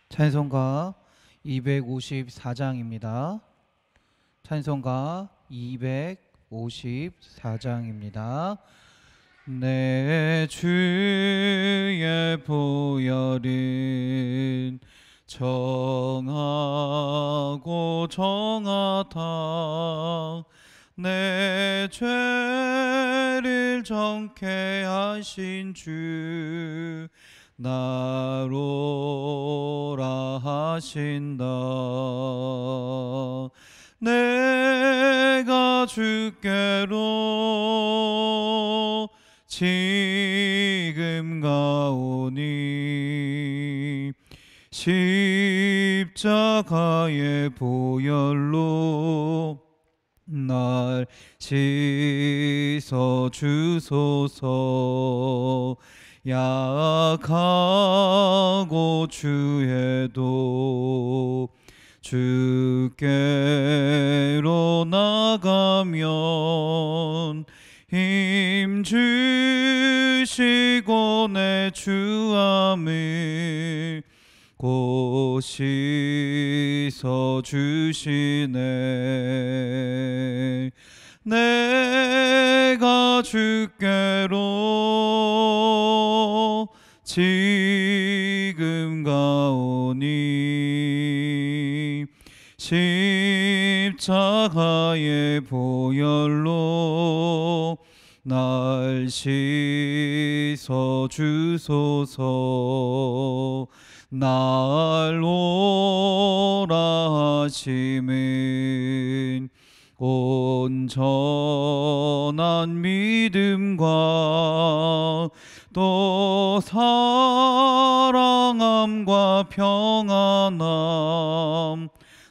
찬송가 254장입니다. 찬송가 254장입니다. 내 주의 보혈은 정하고 정하다. 내 죄를 정케 하신 주 나로라 하신다. 내가 주께로 지금 가오니 십자가의 보혈로 날 씻어 주소서. 약하고 주에도 주께로 나가면 힘 주시고 내 주함을 곧 씻어 주시네. 내가 주께로 지금 가오니 십자가의 보혈로 날 씻어 주소서. 날 오라 하심은 온전한 믿음과 또 사랑함과 평안함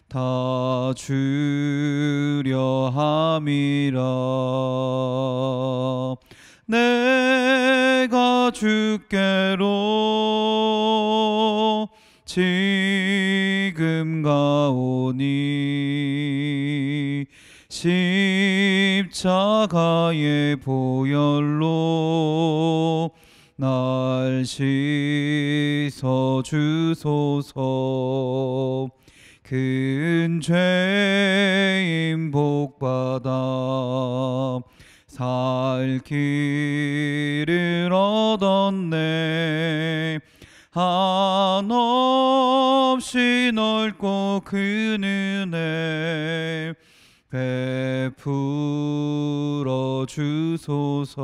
다 주려 함이라. 내가 주께로 지금 가오니 십자가의 보혈로 날 씻어 주소서. 큰 죄인 복받아 살 길을 얻었네. 한없이 넓고 큰 은혜 베풀어 주소서.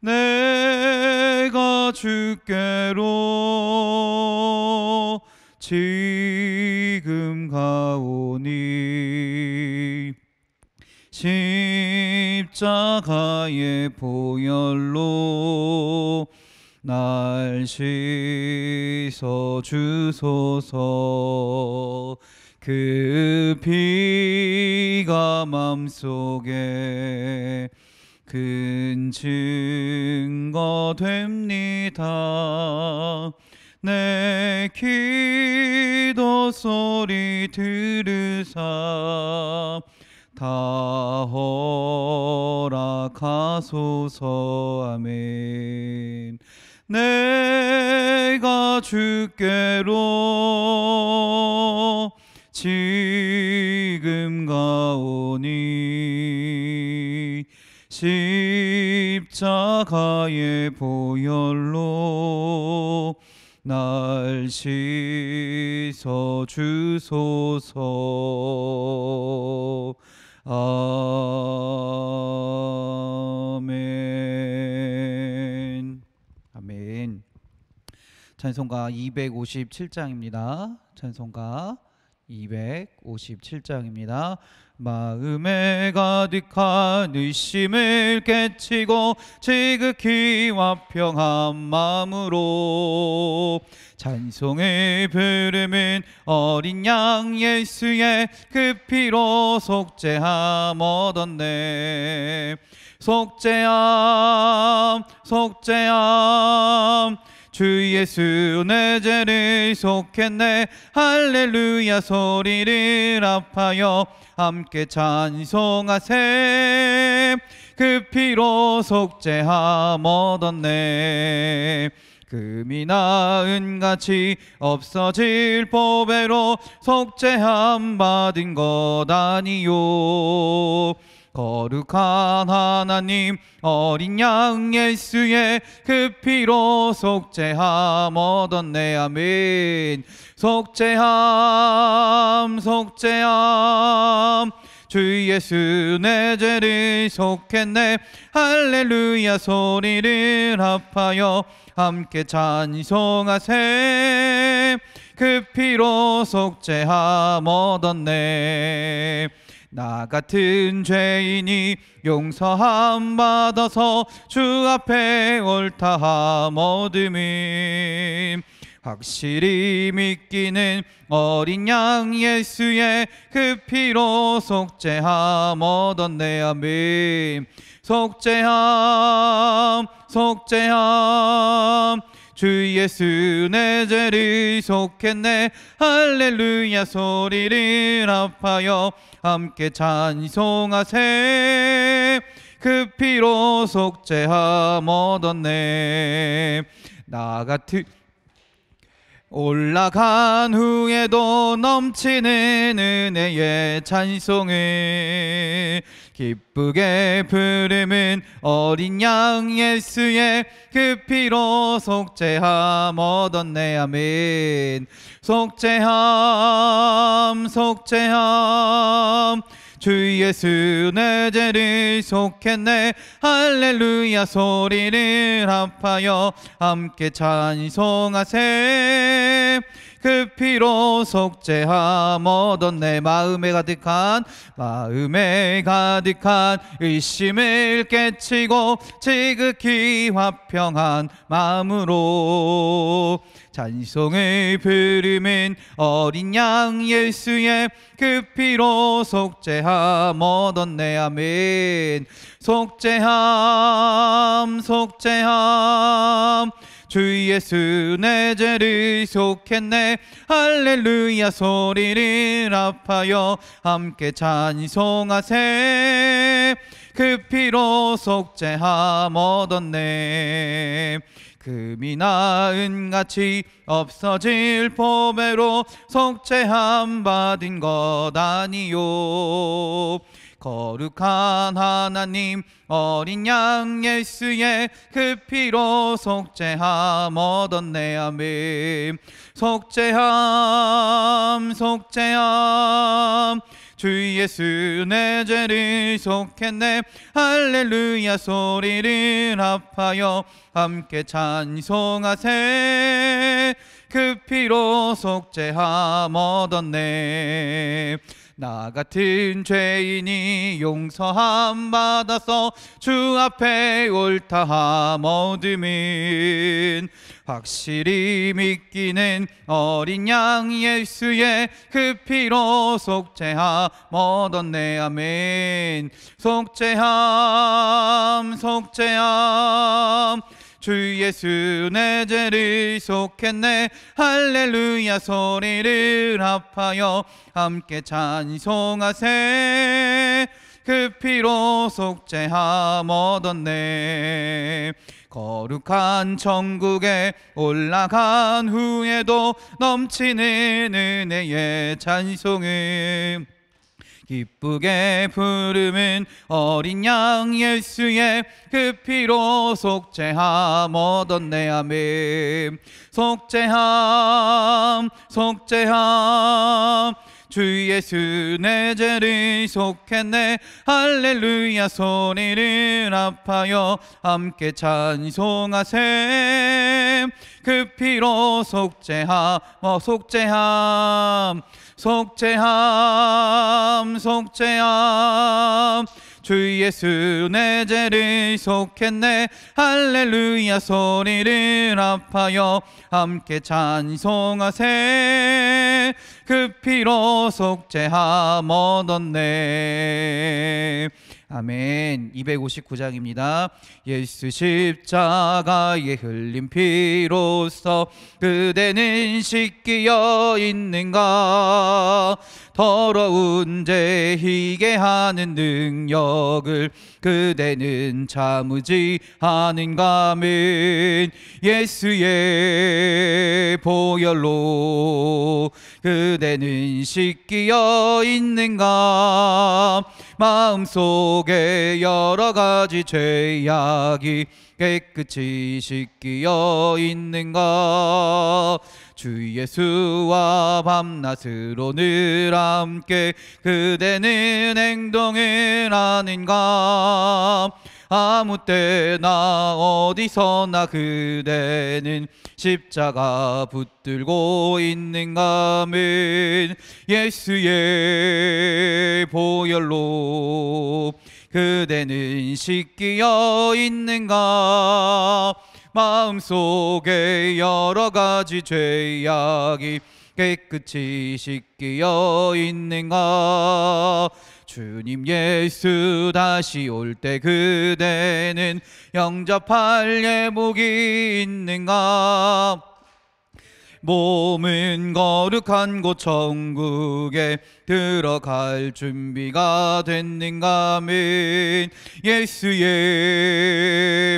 내가 주께로 지금 가오니 십자가의 보혈로 날 씻어 주소서. 그 피가 맘속에 큰 증거 됩니다. 내 기도 소리 들으사 다 허락하소서. 아멘. 내가 주께로 지금 가오니 십자가의 보혈로 날 씻어 주소서. 아멘. 아멘. 찬송가 257장입니다. 찬송가 257장입니다. 마음에 가득한 의심을 깨치고 지극히 화평한 마음으로 찬송을 부르는 어린 양 예수의 그 피로 속죄함 얻었네. 속죄함 속죄함 주 예수 내 죄를 속했네. 할렐루야 소리를 합하여 함께 찬송하세. 그 피로 속죄함 얻었네. 금이 나은같이 없어질 보배로 속죄함 받은 것 아니요. 거룩한 하나님 어린 양 예수의 그 피로 속죄함 얻었네. 아멘. 속죄함 속죄함 주 예수 내 죄를 속했네. 할렐루야 소리를 합하여 함께 찬송하세. 그 피로 속죄함 얻었네. 나 같은 죄인이 용서함 받아서 주 앞에 옳다함 얻음임. 확실히 믿기는 어린 양 예수의 그 피로 속죄함 얻었네. 아멘. 속죄함 속죄함 주 예수 내 죄를 속했네. 할렐루야 소리를 합하여 함께 찬송하세. 그 피로 속죄함 얻었네. 나 같은 올라간 후에도 넘치는 은혜의 찬송을 기쁘게 부르는 어린 양 예수의 그 피로 속죄함 얻었네. 아멘. 속죄함 속죄함 주 예수 내 죄를 속했네. 할렐루야 소리를 합하여 함께 찬송하세. 그 피로 속죄함 얻었네. 마음에 가득한 의심을 깨치고 지극히 화평한 마음으로 찬송을 부르는 어린 양 예수의 그 피로 속죄함 얻었네. 아멘. 속죄함 속죄함 주 예수 내 죄를 속했네. 할렐루야 소리를 합하여 함께 찬송하세. 그 피로 속죄함 얻었네. 금이 나은같이 없어질 보배로 속죄함 받은 것 아니요. 거룩한 하나님 어린 양 예수의 그 피로 속죄함 얻었네. 아멘. 속죄함 속죄함 주 예수 내 죄를 속했네. 할렐루야 소리를 합하여 함께 찬송하세. 그 피로 속죄함 얻었네. 나 같은 죄인이 용서함 받아서 주 앞에 옳다함 얻음은 확실히 믿기는 어린 양 예수의 그 피로 속죄함 얻었네. 아멘. 속죄함 속죄함 주 예수 내 죄를 속했네. 할렐루야 소리를 합하여 함께 찬송하세. 그 피로 속죄함 얻었네. 거룩한 천국에 올라간 후에도 넘치는 은혜의 찬송을 기쁘게 부르는 어린 양 예수의 그 피로 속죄함 얻었네. 아멘. 속죄함 속죄함 주 예수 내 죄를 속했네. 할렐루야 소리를 합하여 함께 찬송하세. 그 피로 속죄함 속죄함 속죄함 속죄함 주 예수 내 죄를 속했네. 할렐루야 소리를 합하여 함께 찬송하세. 그 피로 속죄함 얻었네. 아멘. 아멘. 259장입니다. 예수 십자가에 흘린 피로써 그대는 씻기어 있는가? 더러운 죄 희게 하는 능력을 그대는 참으지 않은가? 아멘. 예수의 보혈로 그대는 씻기어 있는가? 마음속에 여러 가지 죄악이 깨끗이 씻기어 있는가? 주 예수와 밤낮으로 늘 함께 그대는 행동을 하는가? 아무 때나 어디서나 그대는 십자가 붙들고 있는가? 아멘. 예수의 보혈로 그대는 씻기어 있는가? 마음속에 여러 가지 죄악이 깨끗이 씻기어 있는가? 주님 예수 다시 올 때 그대는 영접할 예복이 있는가? 몸은 거룩한 곳 천국에 들어갈 준비가 됐는가? 아멘. 예수의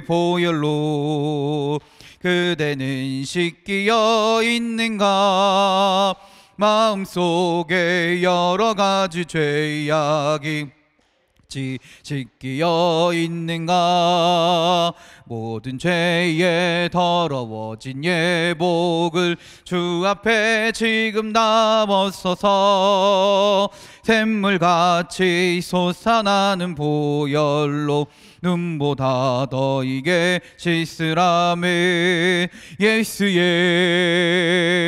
보혈로 그대는 씻기어 있는가? 마음속에 여러 가지 죄악이 씻기어 있는가? 모든 죄에 더러워진 예복을 주 앞에 지금 다 벗어서 샘물같이 솟아나는 보혈로 눈보다 더 이게 씻으라매. 예수의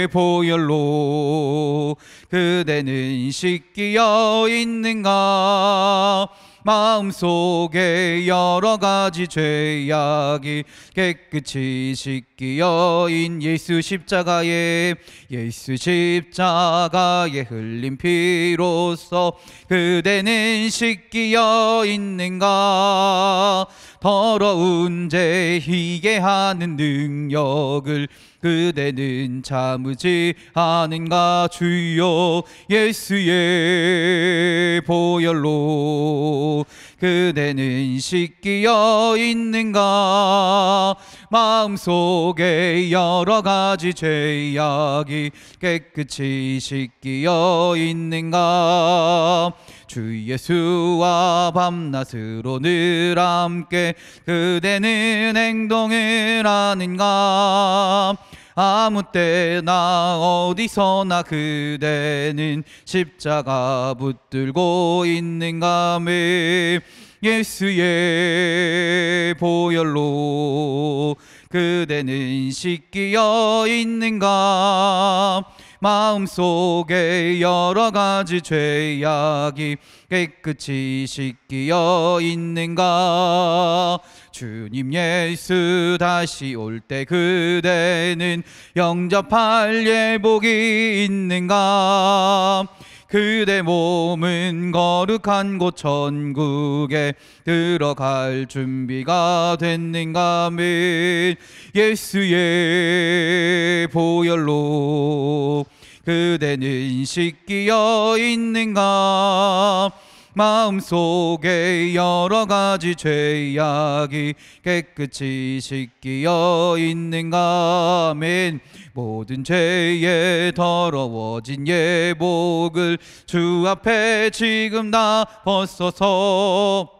보혈로 그대는 씻기어 있는가? 마음속에 여러 가지 죄악이 깨끗이 씻기어 인 예수 십자가에 흘린 피로써 그대는 씻기어 있는가? 더러운 죄 희게 하는 능력을 그대는 참으지 않은가? 주여 예수의 보혈로 그대는 씻기어 있는가? 마음속에 여러 가지 죄악이 깨끗이 씻기어 있는가? 주 예수와 밤낮으로 늘 함께 그대는 행동을 하는가? 아무 때나 어디서나 그대는 십자가 붙들고 있는가? 아멘. 예수의 보혈로 그대는 씻기어 있는가? 마음속에 여러 가지 죄악이 깨끗이 씻기어 있는가? 주님 예수 다시 올 때 그대는 영접할 예복이 있는가? 그대 몸은 거룩한 곳 천국에 들어갈 준비가 됐는가? 아멘. 예수의 보혈로 그대는 씻기어 있는가? 마음속에 여러 가지 죄악이 깨끗이 씻기어 있는가? 아멘. 모든 죄에 더러워진 예복을 주 앞에 지금 다 벗어서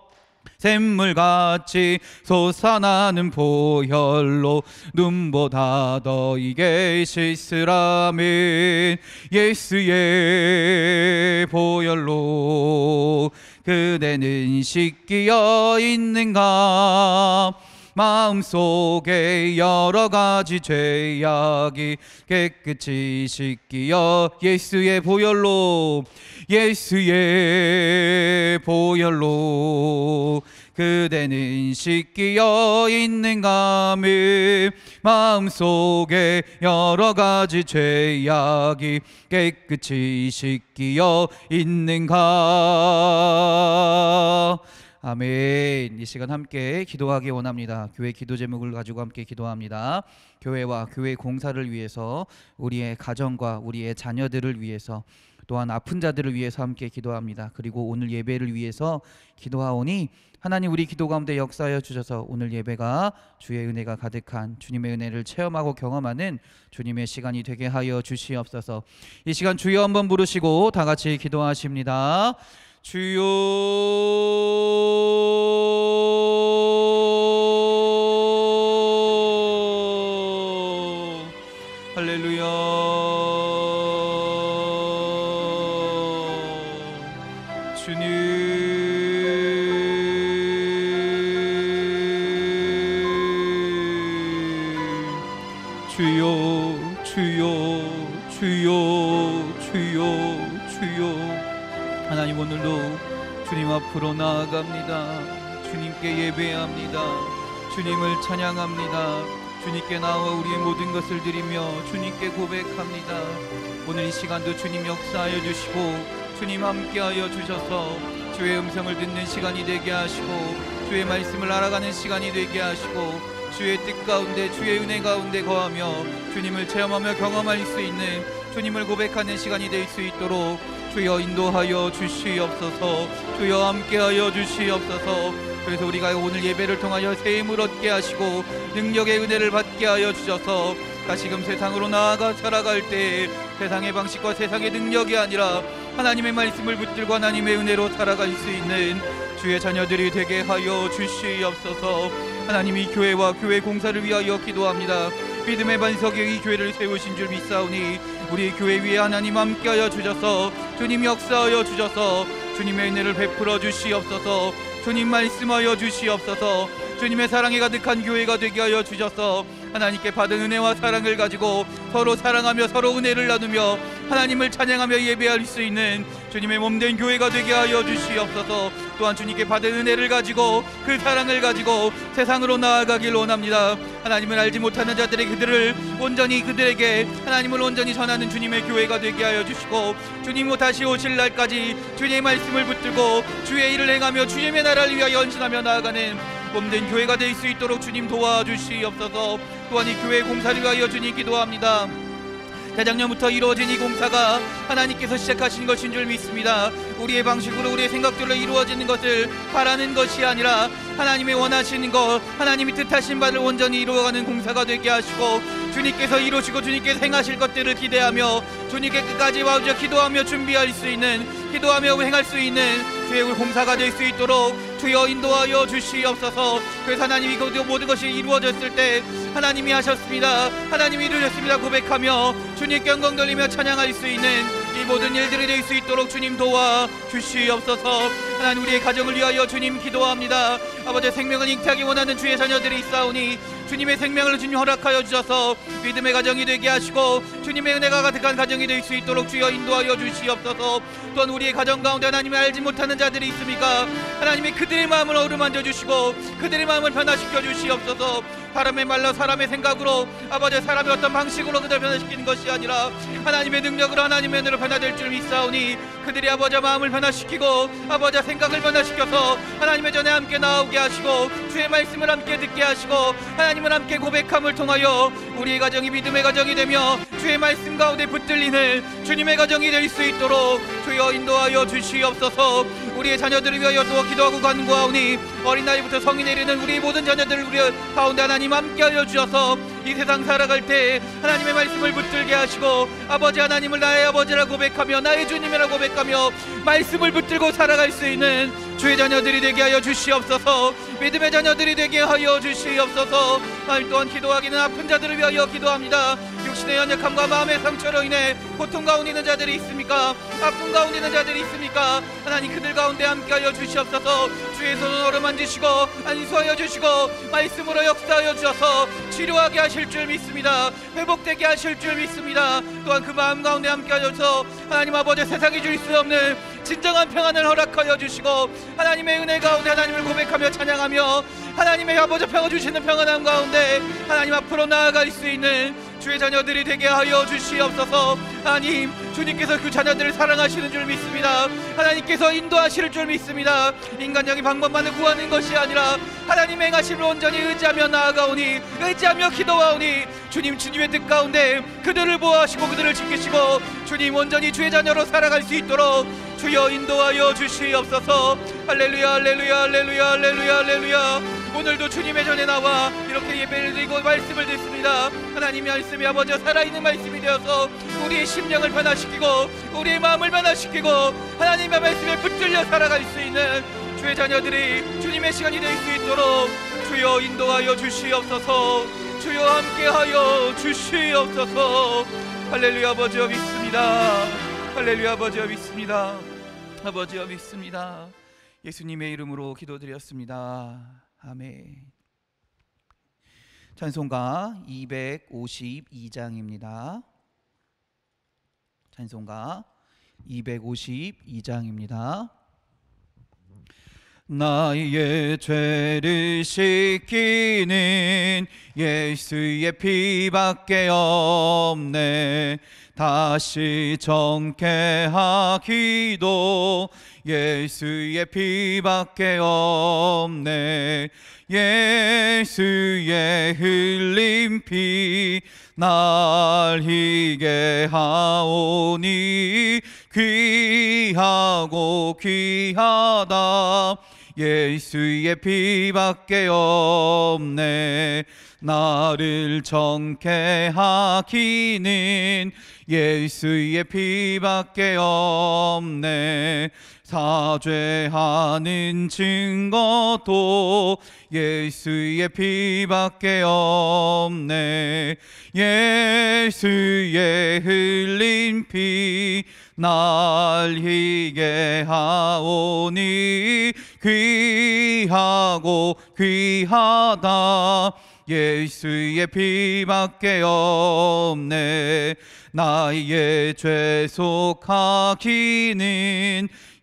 샘물같이 솟아나는 보혈로 눈보다 더 이게 씻으라멘. 예수의 보혈로 그대는 씻기어 있는가? 마음속에 여러 가지 죄악이 깨끗이 씻기어 예수의 보혈로 그대는 씻기어 있는가? 아멘. 마음속에 여러 가지 죄악이 깨끗이 씻기어 있는가? 아멘. 이 시간 함께 기도하기 원합니다. 교회 기도 제목을 가지고 함께 기도합니다. 교회와 교회 공사를 위해서, 우리의 가정과 우리의 자녀들을 위해서, 또한 아픈 자들을 위해서 함께 기도합니다. 그리고 오늘 예배를 위해서 기도하오니 하나님 우리 기도 가운데 역사하여 주셔서 오늘 예배가 주의 은혜가 가득한 주님의 은혜를 체험하고 경험하는 주님의 시간이 되게 하여 주시옵소서. 이 시간 주여 한번 부르시고 다 같이 기도하십니다. 주여 할렐루야. 주여 주여 주여 주여 주여. 하나님 오늘도 주님 앞으로 나아갑니다. 주님께 예배합니다. 주님을 찬양합니다. 주님께 나와 우리의 모든 것을 드리며 주님께 고백합니다. 오늘 이 시간도 주님 역사하여 주시고 주님 함께하여 주셔서 주의 음성을 듣는 시간이 되게 하시고 주의 말씀을 알아가는 시간이 되게 하시고 주의 뜻 가운데 주의 은혜 가운데 거하며 주님을 체험하며 경험할 수 있는, 주님을 고백하는 시간이 될 수 있도록 주여 인도하여 주시옵소서. 주여 함께하여 주시옵소서. 그래서 우리가 오늘 예배를 통하여 새 힘을 얻게 하시고 능력의 은혜를 받게 하여 주셔서 다시금 세상으로 나아가 살아갈 때 세상의 방식과 세상의 능력이 아니라 하나님의 말씀을 붙들고 하나님의 은혜로 살아갈 수 있는 주의 자녀들이 되게 하여 주시옵소서. 하나님 이 교회와 교회 공사를 위하여 기도합니다. 믿음의 반석에 이 교회를 세우신 줄 믿사오니 우리 교회 위에 하나님 함께하여 주셔서 주님 역사하여 주셔서 주님의 은혜를 베풀어 주시옵소서. 주님 말씀하여 주시옵소서. 주님의 사랑이 가득한 교회가 되게 하여 주셔서 하나님께 받은 은혜와 사랑을 가지고 서로 사랑하며 서로 은혜를 나누며 하나님을 찬양하며 예배할 수 있는 주님의 몸된 교회가 되게 하여 주시옵소서. 또한 주님께 받은 은혜를 가지고 그 사랑을 가지고 세상으로 나아가길 원합니다. 하나님을 알지 못하는 자들의 그들을 온전히 그들에게 하나님을 온전히 전하는 주님의 교회가 되게 하여 주시고 주님 다시 오실 날까지 주님의 말씀을 붙들고 주의 일을 행하며 주님의 나라를 위하여 헌신하며 나아가는 몸된 교회가 될 수 있도록 주님 도와주시옵소서. 또한 이 교회 공사를 위하여 주님 기도합니다. 재작년부터 이루어진 이 공사가 하나님께서 시작하신 것인 줄 믿습니다. 우리의 방식으로 우리의 생각들로 이루어지는 것을 바라는 것이 아니라 하나님의 원하시는 것, 하나님이 뜻하신 바를 온전히 이루어가는 공사가 되게 하시고 주님께서 이루시고 주님께서 행하실 것들을 기대하며 주님께 끝까지 와우자 기도하며 준비할 수 있는, 기도하며 행할 수 있는 주의 공사가 될 수 있도록 주여 인도하여 주시옵소서. 그래서 하나님이 모든 것이 이루어졌을 때 하나님이 하셨습니다, 하나님이 이루셨습니다 고백하며 주님께 영광 돌리며 찬양할 수 있는 이 모든 일들이 될 수 있도록 주님 도와 주시옵소서. 하나님 우리의 가정을 위하여 주님 기도합니다. 아버지 생명을 잉태하기 원하는 주의 자녀들이 있사오니 주님의 생명을 주님 허락하여 주셔서 믿음의 가정이 되게 하시고 주님의 은혜가 가득한 가정이 될 수 있도록 주여 인도하여 주시옵소서. 또한 우리의 가정 가운데 하나님을 알지 못하는 자들이 있습니까? 하나님이 그들의 마음을 어루만져 주시고 그들의 마음을 변화시켜 주시옵소서. 사람의 말로 사람의 생각으로 아버지 사람의 어떤 방식으로 그들 변화시키는 것이 아니라 하나님의 능력으로 하나님의 은혜로 변화될 줄 믿사오니 그들이 아버지 마음을 변화시키고 아버지 생각을 변화시켜서 하나님의 전에 함께 나오게 하시고 주의 말씀을 함께 듣게 하시고 하나님을 함께 고백함을 통하여 우리의 가정이 믿음의 가정이 되며 주의 말씀 가운데 붙들리는 주님의 가정이 될 수 있도록 주여 인도하여 주시옵소서. 우리의 자녀들을 위하여 또 기도하고 간구하오니 어린 나이부터 성인에 이르는 우리 모든 자녀들을 우리 가운데 하나님 함께하여 주셔서 이 세상 살아갈 때 하나님의 말씀을 붙들게 하시고 아버지 하나님을 나의 아버지라 고백하며 나의 주님이라 고백하며 말씀을 붙들고 살아갈 수 있는 주의 자녀들이 되게 하여 주시옵소서. 믿음의 자녀들이 되게 하여 주시옵소서. 하나님 또한 기도하기는 아픈 자들을 위하여 기도합니다. 육신의 연약함과 마음의 상처로 인해 고통 가운데 있는 자들이 있습니까? 아픔 가운데 있는 자들이 있습니까? 하나님 그들 가운데 함께하여 주시옵소서. 주의 손을 어루만지시고 안수하여 주시고 말씀으로 역사하여 주셔서 치료하게 하실 줄 믿습니다. 회복되게 하실 줄 믿습니다. 또한 그 마음 가운데 함께하여 주셔서 하나님 아버지 세상이 줄 수 없는 진정한 평안을 허락하여 주시고 하나님의 은혜 가운데 하나님을 고백하며 찬양하며 하나님의 아버지 평화 주시는 평안함 가운데 하나님 앞으로 나아갈 수 있는 주의 자녀들이 되게 하여 주시옵소서. 하나님, 주님께서 그 자녀들을 사랑하시는 줄 믿습니다. 하나님께서 인도하실 줄 믿습니다. 인간적인 방법만을 구하는 것이 아니라 하나님 행하심을 온전히 의지하며 나아가오니, 의지하며 기도하오니, 주님의 뜻 가운데 그들을 보호하시고 그들을 지키시고 주님 온전히 주의 자녀로 살아갈 수 있도록 주여 인도하여 주시옵소서. 할렐루야, 할렐루야, 할렐루야, 할렐루야, 할렐루야. 오늘도 주님의 전에 나와 이렇게 예배를 드리고 말씀을 듣습니다. 하나님의 말씀이 아버지와 살아있는 말씀이 되어서 우리의 심령을 변화시키고 우리의 마음을 변화시키고 하나님의 말씀에 붙들려 살아갈 수 있는 주의 자녀들이 주님의 시간이 될 수 있도록 주여 인도하여 주시옵소서. 주여 함께하여 주시옵소서. 할렐루야. 아버지여 믿습니다. 할렐루야. 아버지여 믿습니다. 아버지여 믿습니다. 예수님의 이름으로 기도드렸습니다. 아멘. 찬송가 252장입니다. 찬송가 252장입니다. 나의 죄를 씻기는 예수의 피밖에 없네. 다시 정케하기도 예수의 피밖에 없네. 예수의 흘린 피 날 희게 하오니 귀하고 귀하다. 예수의 피밖에 없네. 나를 정케 하기는 예수의 피밖에 없네. 사죄하는 증거도 예수의 피밖에 없네. 예수의 흘린 피 날 희게 하오니 귀하고 귀하다. 예수의 피밖에 없네. 나의 죄 속하기는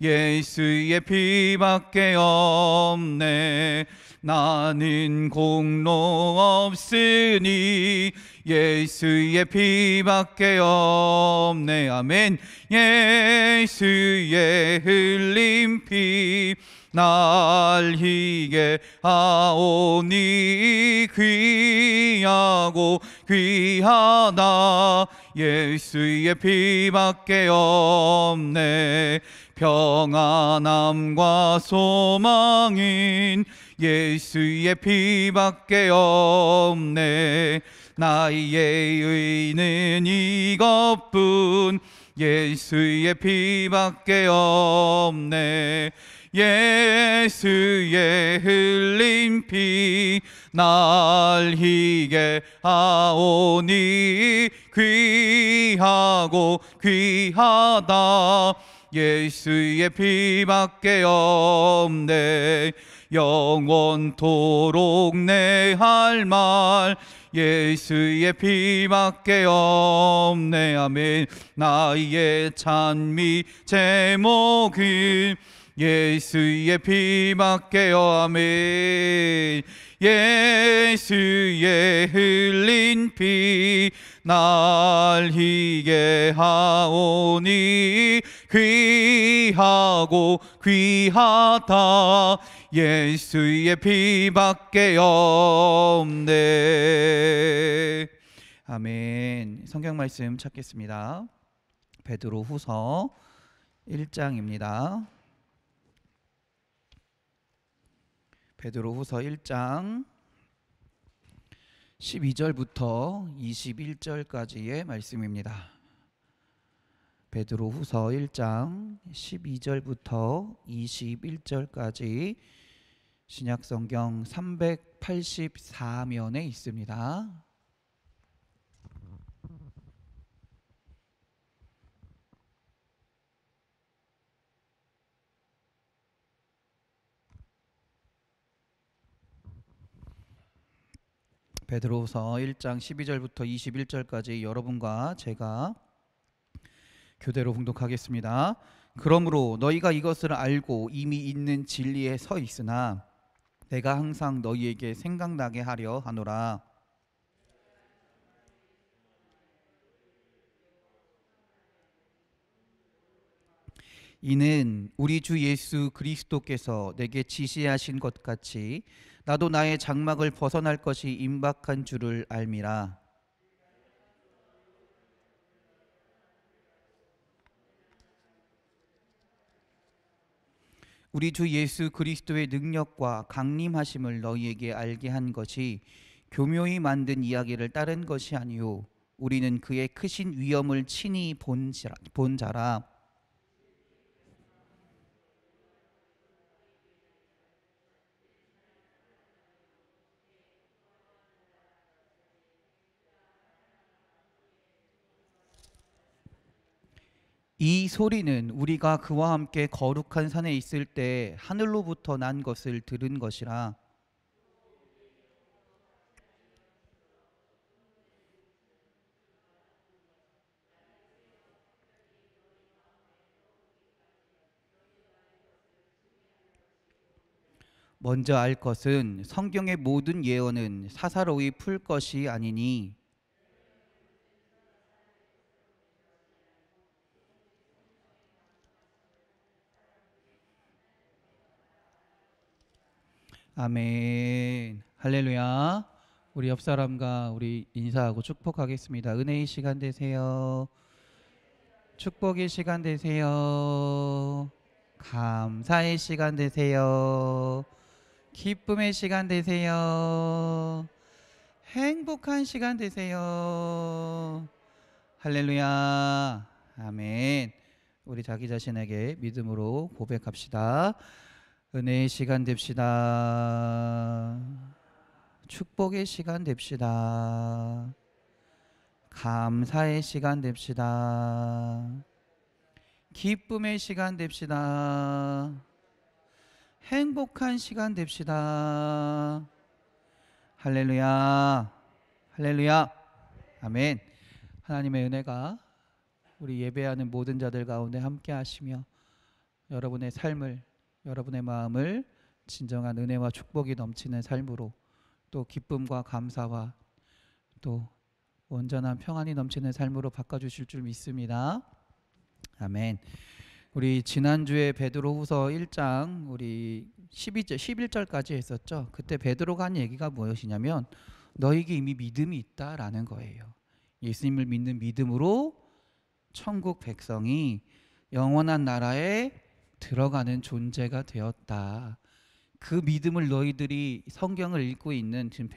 예수의 피밖에 없네. 나는 공로 없으니 예수의 피밖에 없네. 아멘. 예수의 흘린 피 날 희게 하오니 귀하고 귀하다. 예수의 피밖에 없네. 평안함과 소망인 예수의 피밖에 없네. 나의 의는 이것뿐 예수의 피밖에 없네. 예수의 흘린 피 날 희게 하오니 귀하고 귀하다. 예수의 피밖에 없네. 영원토록 내 할 말 예수의 피밖에 없네. 아멘. 나의 찬미 제목은 예수의 피밖에 아멘. 예수의 흘린 피 날 희게 하오니 귀하고 귀하다. 예수의 피밖에 없네. 아멘. 성경 말씀 찾겠습니다. 베드로후서 1장입니다. 베드로후서 1장 12절부터 21절까지의 말씀입니다. 베드로후서 1장 12절부터 21절까지 신약성경 384면에 있습니다. 베드로후서 1장 12절부터 21절까지 여러분과 제가 교대로 봉독하겠습니다. 그러므로 너희가 이것을 알고 이미 있는 진리에 서 있으나 내가 항상 너희에게 생각나게 하려 하노라. 이는 우리 주 예수 그리스도께서 내게 지시하신 것 같이 나도 나의 장막을 벗어날 것이 임박한 줄을 알미라. 우리 주 예수 그리스도의 능력과 강림하심을 너희에게 알게 한 것이 교묘히 만든 이야기를 따른 것이 아니요 우리는 그의 크신 위엄을 친히 본 자라. 이 소리는 우리가 그와 함께 거룩한 산에 있을 때 하늘로부터 난 것을 들은 것이라. 먼저 알 것은 성경의 모든 예언은 사사로이 풀 것이 아니니 아멘. 할렐루야. 우리 옆 사람과 우리 인사하고 축복하겠습니다. 은혜의 시간 되세요. 축복의 시간 되세요. 감사의 시간 되세요. 기쁨의 시간 되세요. 행복한 시간 되세요. 할렐루야. 아멘. 우리 자기 자신에게 믿음으로 고백합시다. 은혜의 시간 됩시다. 축복의 시간 됩시다. 감사의 시간 됩시다. 기쁨의 시간 됩시다. 행복한 시간 됩시다. 할렐루야. 할렐루야. 아멘. 하나님의 은혜가 우리 예배하는 모든 자들 가운데 함께 하시며 여러분의 삶을, 여러분의 마음을 진정한 은혜와 축복이 넘치는 삶으로 또 기쁨과 감사와 또 온전한 평안이 넘치는 삶으로 바꿔주실 줄 믿습니다. 아멘. 우리 지난주에 베드로후서 1장 우리 11절까지 했었죠. 그때 베드로가 한 얘기가 무엇이냐면 너에게 이미 믿음이 있다라는 거예요. 예수님을 믿는 믿음으로 천국 백성이 영원한 나라에 들어가는 존재가 되었다. 그 믿음을 너희들이 성경을 읽고 있는 지금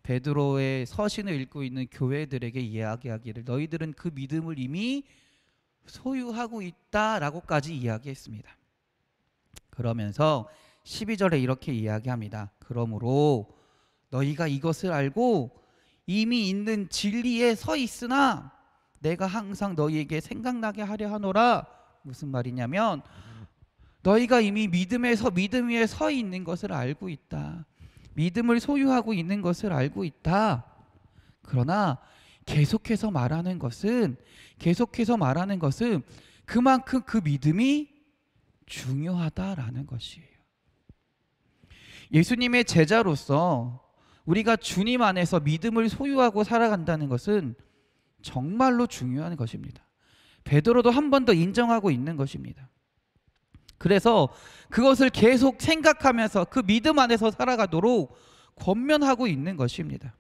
베드로의 서신을 읽고 있는 교회들에게 이야기하기를 너희들은 그 믿음을 이미 소유하고 있다라고까지 이야기했습니다. 그러면서 12절에 이렇게 이야기합니다. 그러므로 너희가 이것을 알고 이미 있는 진리에 서 있으나 내가 항상 너희에게 생각나게 하려 하노라. 무슨 말이냐면 너희가 이미 믿음 위에 서 있는 것을 알고 있다. 믿음을 소유하고 있는 것을 알고 있다. 그러나 계속해서 말하는 것은 그만큼 그 믿음이 중요하다라는 것이에요. 예수님의 제자로서 우리가 주님 안에서 믿음을 소유하고 살아간다는 것은 정말로 중요한 것입니다. 베드로도 한 번 더 인정하고 있는 것입니다. 그래서 그것을 계속 생각하면서 그 믿음 안에서 살아가도록 권면하고 있는 것입니다.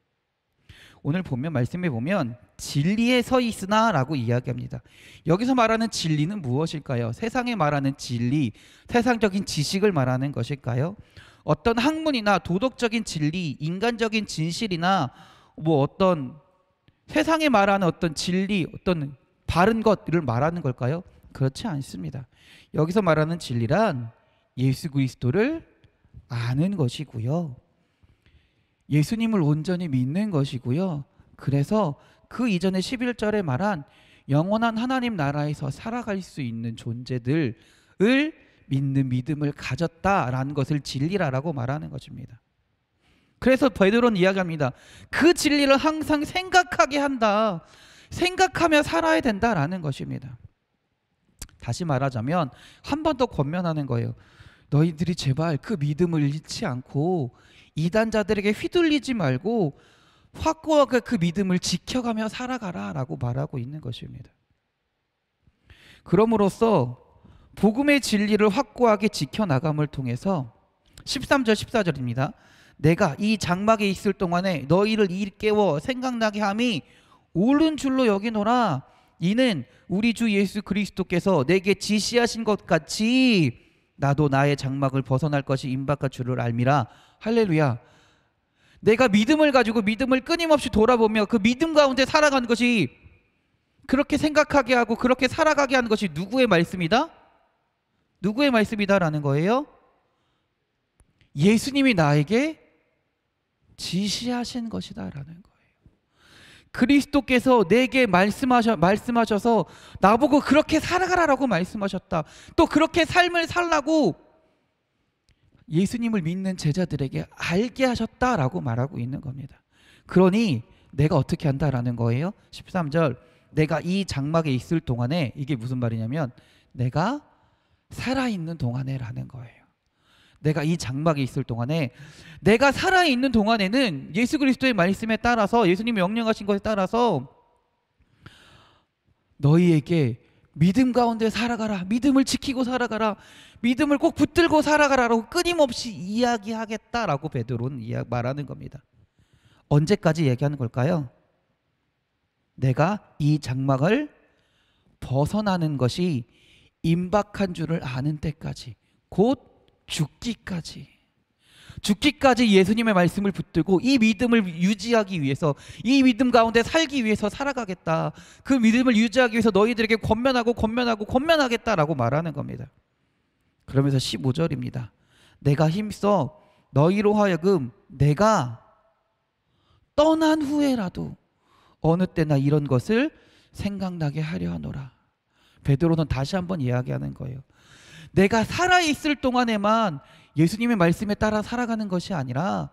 오늘 보면 말씀에 보면 진리에 서 있으나 라고 이야기합니다. 여기서 말하는 진리는 무엇일까요? 세상에 말하는 진리, 세상적인 지식을 말하는 것일까요? 어떤 학문이나 도덕적인 진리, 인간적인 진실이나 어떤 세상에 말하는 어떤 진리, 어떤 바른 것을 말하는 걸까요? 그렇지 않습니다. 여기서 말하는 진리란 예수 그리스도를 아는 것이고요. 예수님을 온전히 믿는 것이고요. 그래서 그 이전에 11절에 말한 영원한 하나님 나라에서 살아갈 수 있는 존재들을 믿는 믿음을 가졌다라는 것을 진리라고 말하는 것입니다. 그래서 베드로는 이야기합니다. 그 진리를 항상 생각하게 한다. 생각하며 살아야 된다라는 것입니다. 다시 말하자면 한 번 더 권면하는 거예요. 너희들이 제발 그 믿음을 잃지 않고 이단자들에게 휘둘리지 말고 확고하게 그 믿음을 지켜가며 살아가라 라고 말하고 있는 것입니다. 그럼으로써 복음의 진리를 확고하게 지켜나감을 통해서 13절 14절입니다. 내가 이 장막에 있을 동안에 너희를 일깨워 생각나게 함이 옳은 줄로 여기노라. 이는 우리 주 예수 그리스도께서 내게 지시하신 것 같이 나도 나의 장막을 벗어날 것이 임박할 줄을 알미라. 할렐루야. 내가 믿음을 가지고 믿음을 끊임없이 돌아보며 그 믿음 가운데 살아가는 것이, 그렇게 생각하게 하고 그렇게 살아가게 하는 것이 누구의 말씀이다? 누구의 말씀이다라는 거예요? 예수님이 나에게 지시하신 것이다라는 거예요. 그리스도께서 내게 말씀하셔서 나보고 그렇게 살아가라라고 말씀하셨다. 또 그렇게 삶을 살라고 예수님을 믿는 제자들에게 알게 하셨다라고 말하고 있는 겁니다. 그러니 내가 어떻게 한다라는 거예요? 13절, 내가 이 장막에 있을 동안에, 이게 무슨 말이냐면 내가 살아있는 동안에 라는 거예요. 내가 이 장막에 있을 동안에, 내가 살아있는 동안에는 예수 그리스도의 말씀에 따라서, 예수님이 명령하신 것에 따라서 너희에게 믿음 가운데 살아가라, 믿음을 지키고 살아가라, 믿음을 꼭 붙들고 살아가라라고 끊임없이 이야기하겠다라고 베드로는 말하는 겁니다. 언제까지 얘기하는 걸까요? 내가 이 장막을 벗어나는 것이 임박한 줄을 아는 때까지, 곧 죽기까지 예수님의 말씀을 붙들고 이 믿음을 유지하기 위해서, 이 믿음 가운데 살기 위해서 살아가겠다. 그 믿음을 유지하기 위해서 너희들에게 권면하겠다라고 말하는 겁니다. 그러면서 15절입니다. 내가 힘써 너희로 하여금 내가 떠난 후에라도 어느 때나 이런 것을 생각나게 하려 하노라. 베드로는 다시 한번 이야기하는 거예요. 내가 살아있을 동안에만 예수님의 말씀에 따라 살아가는 것이 아니라,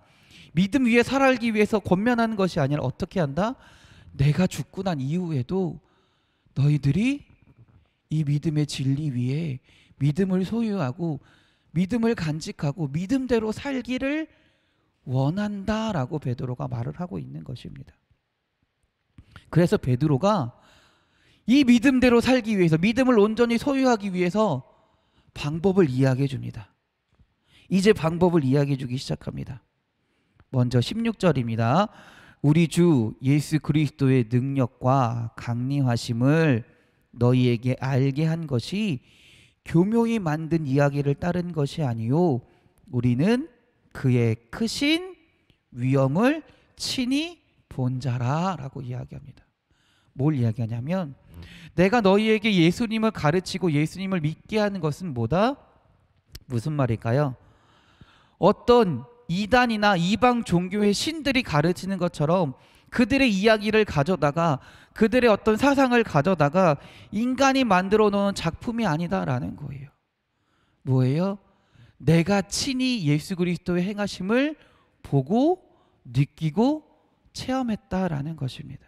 믿음 위에 살아가기 위해서 권면하는 것이 아니라 어떻게 한다? 내가 죽고 난 이후에도 너희들이 이 믿음의 진리 위에 믿음을 소유하고 믿음을 간직하고 믿음대로 살기를 원한다라고 베드로가 말을 하고 있는 것입니다. 그래서 베드로가 이 믿음대로 살기 위해서, 믿음을 온전히 소유하기 위해서 방법을 이야기해 줍니다. 이제 방법을 이야기해 주기 시작합니다. 먼저 16절입니다. 우리 주 예수 그리스도의 능력과 강림하심을 너희에게 알게 한 것이 교묘히 만든 이야기를 따른 것이 아니요 우리는 그의 크신 위엄을 친히 본 자라 라고 이야기합니다. 뭘 이야기하냐면, 내가 너희에게 예수님을 가르치고 예수님을 믿게 하는 것은 뭐다? 무슨 말일까요? 어떤 이단이나 이방 종교의 신들이 가르치는 것처럼 그들의 이야기를 가져다가, 그들의 어떤 사상을 가져다가 인간이 만들어 놓은 작품이 아니다라는 거예요. 뭐예요? 내가 친히 예수 그리스도의 행하심을 보고 느끼고 체험했다라는 것입니다.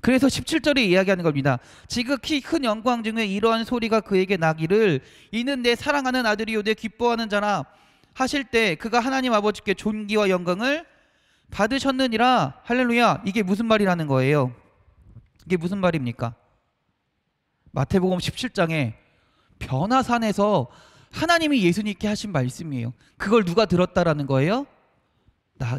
그래서 17절에 이야기하는 겁니다. 지극히 큰 영광 중에 이러한 소리가 그에게 나기를, 이는 내 사랑하는 아들이요 내 기뻐하는 자라 하실 때 그가 하나님 아버지께 존귀와 영광을 받으셨느니라. 할렐루야. 이게 무슨 말이라는 거예요? 이게 무슨 말입니까? 마태복음 17장에 변화산에서 하나님이 예수님께 하신 말씀이에요. 그걸 누가 들었다라는 거예요?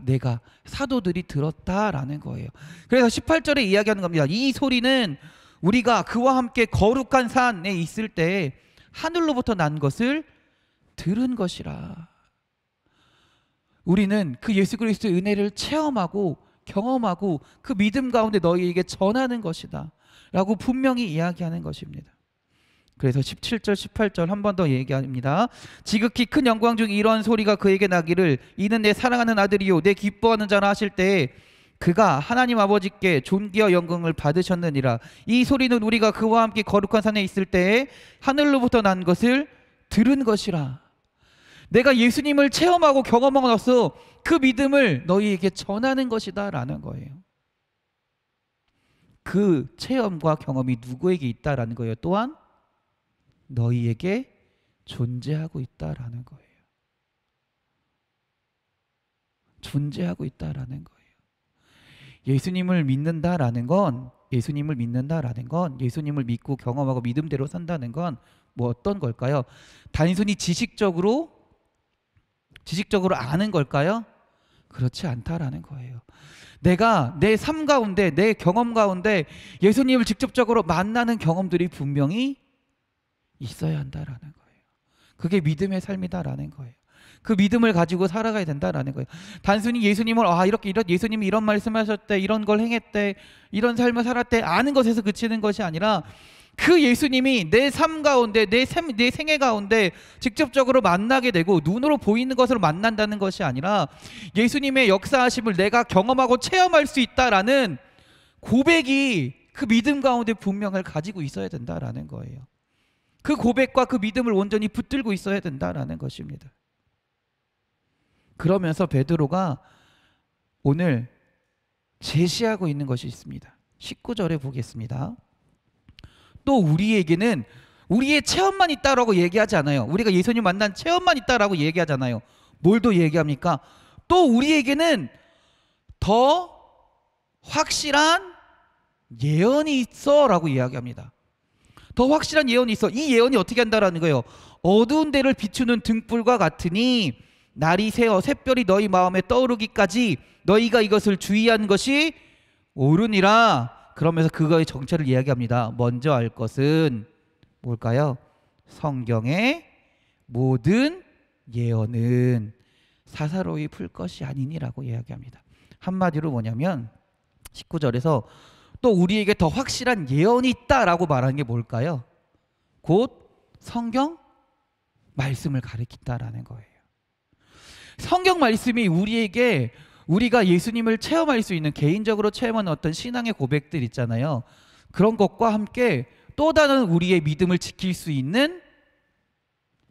내가, 사도들이 들었다라는 거예요. 그래서 18절에 이야기하는 겁니다. 이 소리는 우리가 그와 함께 거룩한 산에 있을 때 하늘로부터 난 것을 들은 것이라. 우리는 그 예수 그리스도의 은혜를 체험하고 경험하고 그 믿음 가운데 너희에게 전하는 것이다 라고 분명히 이야기하는 것입니다. 그래서 17절 18절 한 번 더 얘기합니다. 지극히 큰 영광 중 이런 소리가 그에게 나기를, 이는 내 사랑하는 아들이요 내 기뻐하는 자라 하실 때 그가 하나님 아버지께 존귀와 영광을 받으셨느니라. 이 소리는 우리가 그와 함께 거룩한 산에 있을 때에 하늘로부터 난 것을 들은 것이라. 내가 예수님을 체험하고 경험하고 나서 그 믿음을 너희에게 전하는 것이다 라는 거예요. 그 체험과 경험이 누구에게 있다라는 거예요? 또한 너희에게 존재하고 있다라는 거예요. 존재하고 있다라는 거예요. 예수님을 믿는다라는 건 예수님을 믿는다라는 건, 예수님을 믿고 경험하고 믿음대로 산다는 건 뭐 어떤 걸까요? 단순히 지식적으로 아는 걸까요? 그렇지 않다라는 거예요. 내가 내 삶 가운데, 내 경험 가운데 예수님을 직접적으로 만나는 경험들이 분명히 있어야 한다라는 거예요. 그게 믿음의 삶이다라는 거예요. 그 믿음을 가지고 살아가야 된다라는 거예요. 단순히 예수님을 이렇게 예수님이 이런 말씀하셨대, 이런 걸 행했대, 이런 삶을 살았대 아는 것에서 그치는 것이 아니라 그 예수님이 내 삶 가운데, 내 생애 가운데 직접적으로 만나게 되고 눈으로 보이는 것으로 만난다는 것이 아니라 예수님의 역사하심을 내가 경험하고 체험할 수 있다라는 고백이 그 믿음 가운데 분명을 가지고 있어야 된다라는 거예요. 그 고백과 그 믿음을 온전히 붙들고 있어야 된다라는 것입니다. 그러면서 베드로가 오늘 제시하고 있는 것이 있습니다. 19절에 보겠습니다. 또 우리에게는 우리의 체험만 있다라고 얘기하지 않아요. 우리가 예수님 만난 체험만 있다라고 얘기하잖아요. 뭘 더 얘기합니까? 또 우리에게는 더 확실한 예언이 있어 라고 이야기합니다. 더 확실한 예언이 있어. 이 예언이 어떻게 한다라는 거예요? 어두운 데를 비추는 등불과 같으니 날이 새어 샛별이 너희 마음에 떠오르기까지 너희가 이것을 주의한 것이 옳으니라. 그러면서 그거의 정체를 이야기합니다. 먼저 알 것은 뭘까요? 성경의 모든 예언은 사사로이 풀 것이 아니니라고 이야기합니다. 한마디로 뭐냐면 19절에서 또 우리에게 더 확실한 예언이 있다라고 말하는 게 뭘까요? 곧 성경 말씀을 가리킨다라는 거예요. 성경 말씀이 우리에게 우리가 예수님을 체험할 수 있는, 개인적으로 체험하는 어떤 신앙의 고백들 있잖아요. 그런 것과 함께 또 다른 우리의 믿음을 지킬 수 있는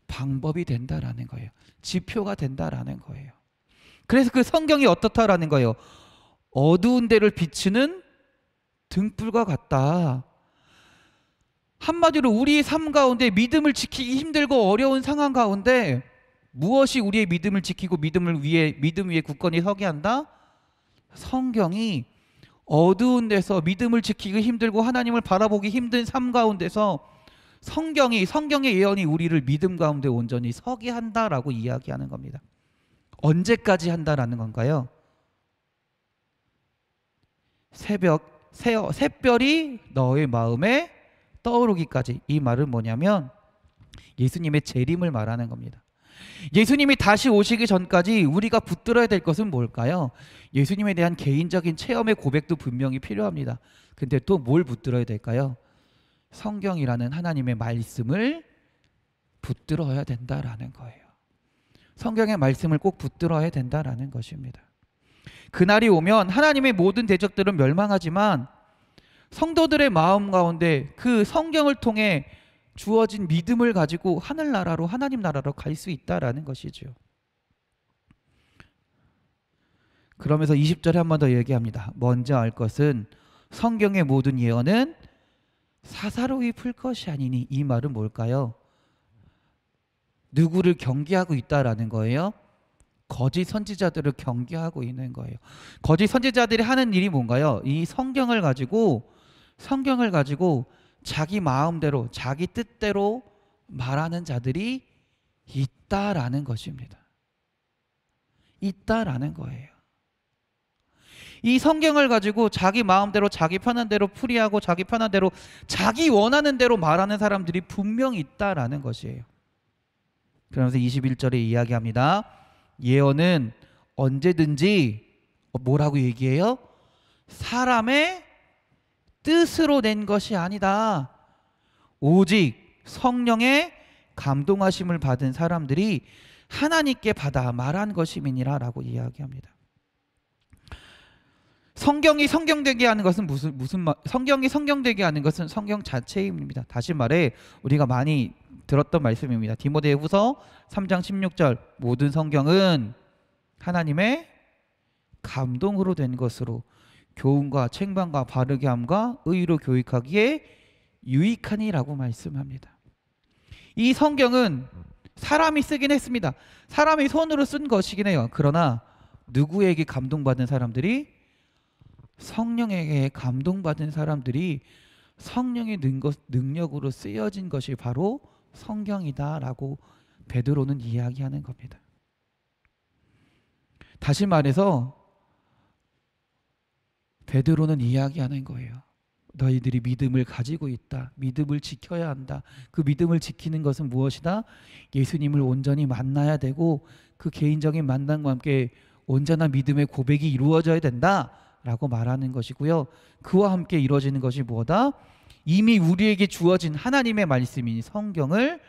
방법이 된다라는 거예요. 지표가 된다라는 거예요. 그래서 그 성경이 어떻다라는 거예요? 어두운 데를 비추는 등불과 같다. 한마디로 우리의 삶 가운데 믿음을 지키기 힘들고 어려운 상황 가운데 무엇이 우리의 믿음을 지키고 믿음 위에 굳건히 서게 한다? 성경이 어두운 데서 믿음을 지키기 힘들고 하나님을 바라보기 힘든 삶 가운데서 성경의 예언이 우리를 믿음 가운데 온전히 서게 한다라고 이야기하는 겁니다. 언제까지 한다라는 건가요? 샛별이 너의 마음에 떠오르기까지. 이 말은 뭐냐면 예수님의 재림을 말하는 겁니다. 예수님이 다시 오시기 전까지 우리가 붙들어야 될 것은 뭘까요? 예수님에 대한 개인적인 체험의 고백도 분명히 필요합니다. 근데 또 뭘 붙들어야 될까요? 성경이라는 하나님의 말씀을 붙들어야 된다라는 거예요. 성경의 말씀을 꼭 붙들어야 된다라는 것입니다. 그날이 오면 하나님의 모든 대적들은 멸망하지만 성도들의 마음 가운데 그 성경을 통해 주어진 믿음을 가지고 하늘나라로, 하나님 나라로 갈 수 있다라는 것이죠. 그러면서 20절에 한 번 더 얘기합니다. 먼저 알 것은 성경의 모든 예언은 사사로이 풀 것이 아니니. 이 말은 뭘까요? 누구를 경계하고 있다라는 거예요? 거짓 선지자들을 경계하고 있는 거예요. 거짓 선지자들이 하는 일이 뭔가요? 이 성경을 가지고 자기 마음대로, 자기 뜻대로 말하는 자들이 있다라는 것입니다. 있다라는 거예요. 이 성경을 가지고 자기 마음대로, 자기 편한 대로 풀이하고 자기 편한 대로, 자기 원하는 대로 말하는 사람들이 분명히 있다라는 것이에요. 그러면서 21절에 이야기합니다. 예언은 언제든지 뭐라고 얘기해요? 사람의 뜻으로 낸 것이 아니다. 오직 성령의 감동하심을 받은 사람들이 하나님께 받아 말한 것임이니라 라고 이야기합니다. 성경이 성경되게 하는 것은 성경이 성경되게 하는 것은 성경 자체입니다. 다시 말해 우리가 많이 들었던 말씀입니다. 디모데후서 3장 16절 모든 성경은 하나님의 감동으로 된 것으로 교훈과 책망과 바르게 함과 의로 교육하기에 유익하니라고 말씀합니다. 이 성경은 사람이 쓰긴 했습니다. 사람이 손으로 쓴 것이긴 해요. 그러나 누구에게 감동받은 사람들이? 성령에게 감동받은 사람들이 성령의 능력으로 쓰여진 것이 바로 성경이다라고 베드로는 이야기하는 겁니다. 다시 말해서 베드로는 이야기하는 거예요. 너희들이 믿음을 가지고 있다. 믿음을 지켜야 한다. 그 믿음을 지키는 것은 무엇이다? 예수님을 온전히 만나야 되고 그 개인적인 만남과 함께 온전한 믿음의 고백이 이루어져야 된다라고 말하는 것이고요. 그와 함께 이루어지는 것이 뭐다? 이미 우리에게 주어진 하나님의 말씀인 성경을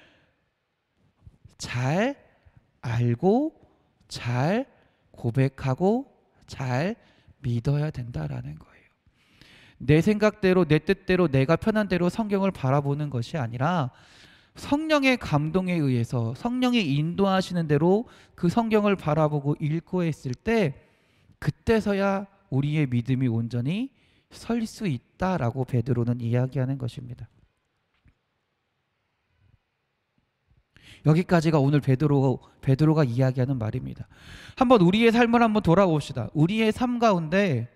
잘 알고 잘 고백하고 잘 믿어야 된다라는 거예요. 내 생각대로 내 뜻대로 내가 편한 대로 성경을 바라보는 것이 아니라 성령의 감동에 의해서 성령이 인도하시는 대로 그 성경을 바라보고 읽고 했을 때 그때서야 우리의 믿음이 온전히 설 수 있다라고 베드로는 이야기하는 것입니다. 여기까지가 오늘 베드로가 이야기하는 말입니다. 한번 우리의 삶을 한번 돌아봅시다. 우리의 삶 가운데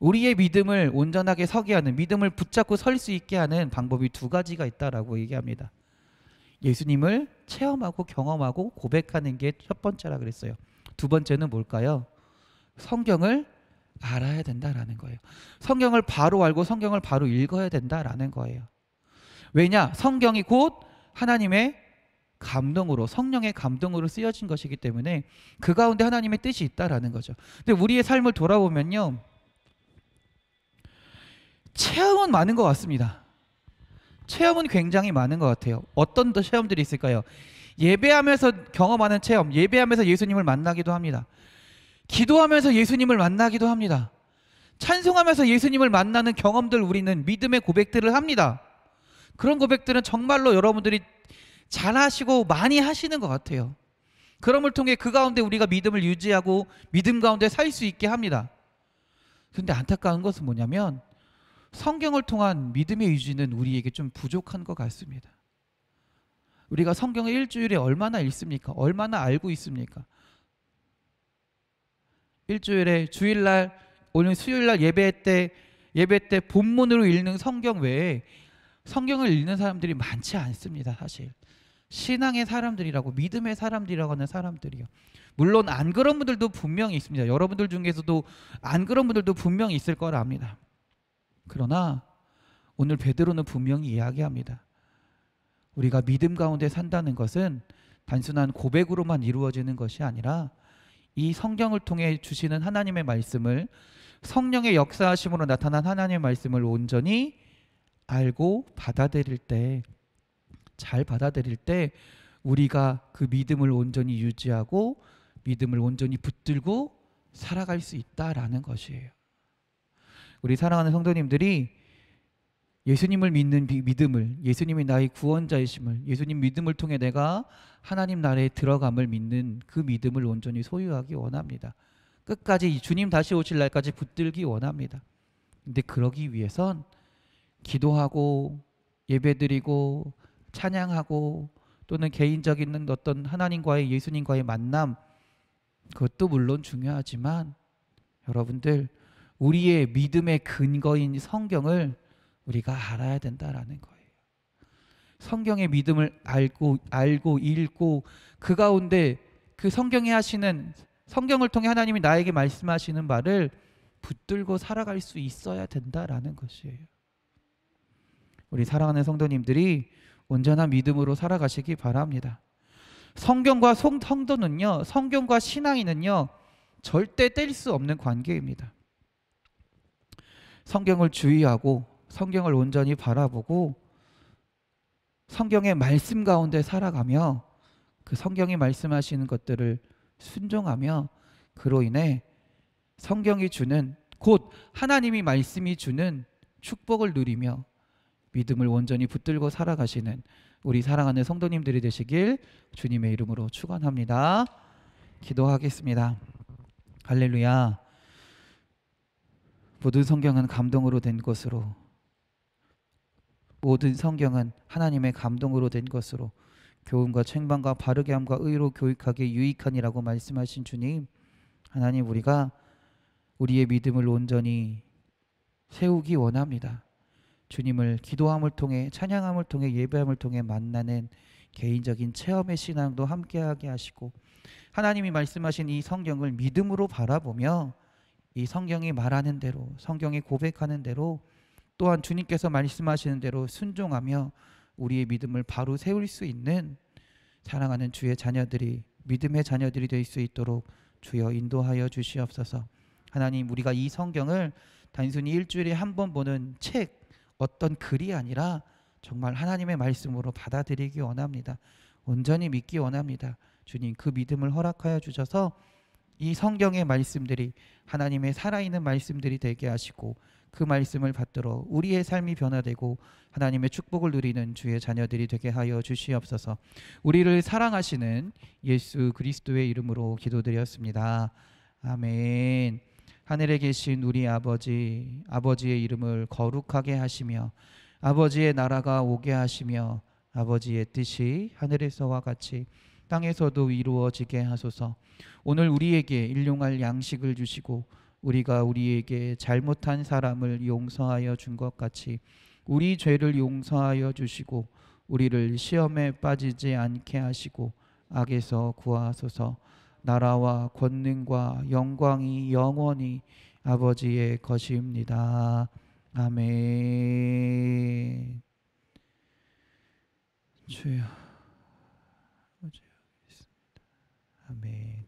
우리의 믿음을 온전하게 서게 하는, 믿음을 붙잡고 설 수 있게 하는 방법이 두 가지가 있다라고 얘기합니다. 예수님을 체험하고 경험하고 고백하는 게 첫 번째라 그랬어요. 두 번째는 뭘까요? 성경을 알아야 된다라는 거예요. 성경을 바로 알고 성경을 바로 읽어야 된다라는 거예요. 왜냐? 성경이 곧 하나님의 감동으로, 성령의 감동으로 쓰여진 것이기 때문에 그 가운데 하나님의 뜻이 있다라는 거죠. 근데 우리의 삶을 돌아보면요, 체험은 많은 것 같습니다. 체험은 굉장히 많은 것 같아요. 어떤 체험들이 있을까요? 예배하면서 경험하는 체험, 예배하면서 예수님을 만나기도 합니다. 기도하면서 예수님을 만나기도 합니다. 찬송하면서 예수님을 만나는 경험들, 우리는 믿음의 고백들을 합니다. 그런 고백들은 정말로 여러분들이 잘 하시고 많이 하시는 것 같아요. 그럼을 통해 그 가운데 우리가 믿음을 유지하고 믿음 가운데 살 수 있게 합니다. 그런데 안타까운 것은 뭐냐면 성경을 통한 믿음의 유지는 우리에게 좀 부족한 것 같습니다. 우리가 성경을 일주일에 얼마나 읽습니까? 얼마나 알고 있습니까? 일주일에 주일날, 오늘 수요일날 예배 때 본문으로 읽는 성경 외에 성경을 읽는 사람들이 많지 않습니다. 사실 신앙의 사람들이라고, 믿음의 사람들이라고 하는 사람들이요. 물론 안 그런 분들도 분명히 있습니다. 여러분들 중에서도 안 그런 분들도 분명히 있을 거라 압니다. 그러나 오늘 베드로는 분명히 이야기합니다. 우리가 믿음 가운데 산다는 것은 단순한 고백으로만 이루어지는 것이 아니라 이 성경을 통해 주시는 하나님의 말씀을, 성령의 역사하심으로 나타난 하나님의 말씀을 온전히 알고 받아들일 때, 잘 받아들일 때 우리가 그 믿음을 온전히 유지하고 믿음을 온전히 붙들고 살아갈 수 있다라는 것이에요. 우리 사랑하는 성도님들이 예수님을 믿는 믿음을, 예수님이 나의 구원자이심을, 예수님 믿음을 통해 내가 하나님 나라에 들어감을 믿는 그 믿음을 온전히 소유하기 원합니다. 끝까지 주님 다시 오실 날까지 붙들기 원합니다. 근데 그러기 위해선 기도하고 예배드리고 찬양하고 또는 개인적인 어떤 하나님과의, 예수님과의 만남, 그것도 물론 중요하지만 여러분들, 우리의 믿음의 근거인 성경을 우리가 알아야 된다라는 거예요. 성경의 믿음을 알고 읽고 그 가운데 그 성경에 하시는, 성경을 통해 하나님이 나에게 말씀하시는 말을 붙들고 살아갈 수 있어야 된다라는 것이에요. 우리 사랑하는 성도님들이 온전한 믿음으로 살아가시기 바랍니다. 성경과 성도는요, 성경과 신앙인은요 절대 뗄 수 없는 관계입니다. 성경을 주의하고 성경을 온전히 바라보고 성경의 말씀 가운데 살아가며 그 성경이 말씀하시는 것들을 순종하며 그로 인해 성경이 주는, 곧 하나님이 말씀이 주는 축복을 누리며 믿음을 온전히 붙들고 살아가시는 우리 사랑하는 성도님들이 되시길 주님의 이름으로 축원합니다. 기도하겠습니다. 할렐루야. 모든 성경은 감동으로 된 것으로, 모든 성경은 하나님의 감동으로 된 것으로 교훈과 책망과 바르게 함과 의로 교육하기에 유익하니라고 말씀하신 주님, 하나님, 우리가 우리의 믿음을 온전히 세우기 원합니다. 주님을 기도함을 통해, 찬양함을 통해, 예배함을 통해 만나는 개인적인 체험의 신앙도 함께하게 하시고, 하나님이 말씀하신 이 성경을 믿음으로 바라보며 이 성경이 말하는 대로, 성경이 고백하는 대로, 또한 주님께서 말씀하시는 대로 순종하며 우리의 믿음을 바로 세울 수 있는 사랑하는 주의 자녀들이, 믿음의 자녀들이 될 수 있도록 주여 인도하여 주시옵소서. 하나님, 우리가 이 성경을 단순히 일주일에 한 번 보는 책, 어떤 글이 아니라 정말 하나님의 말씀으로 받아들이기 원합니다. 온전히 믿기 원합니다. 주님, 그 믿음을 허락하여 주셔서 이 성경의 말씀들이 하나님의 살아있는 말씀들이 되게 하시고, 그 말씀을 받들어 우리의 삶이 변화되고 하나님의 축복을 누리는 주의 자녀들이 되게 하여 주시옵소서. 우리를 사랑하시는 예수 그리스도의 이름으로 기도드렸습니다. 아멘. 하늘에 계신 우리 아버지, 아버지의 이름을 거룩하게 하시며 아버지의 나라가 오게 하시며 아버지의 뜻이 하늘에서와 같이 땅에서도 이루어지게 하소서. 오늘 우리에게 일용할 양식을 주시고 우리가 우리에게 잘못한 사람을 용서하여 준 것 같이 우리 죄를 용서하여 주시고 우리를 시험에 빠지지 않게 하시고 악에서 구하소서. 나라와 권능과 영광이 영원히 아버지의 것입니다. 아멘. 주여, 아멘.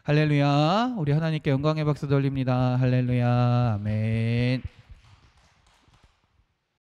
할렐루야. 우리 하나님께 영광의 박수 돌립니다. 할렐루야. 아멘.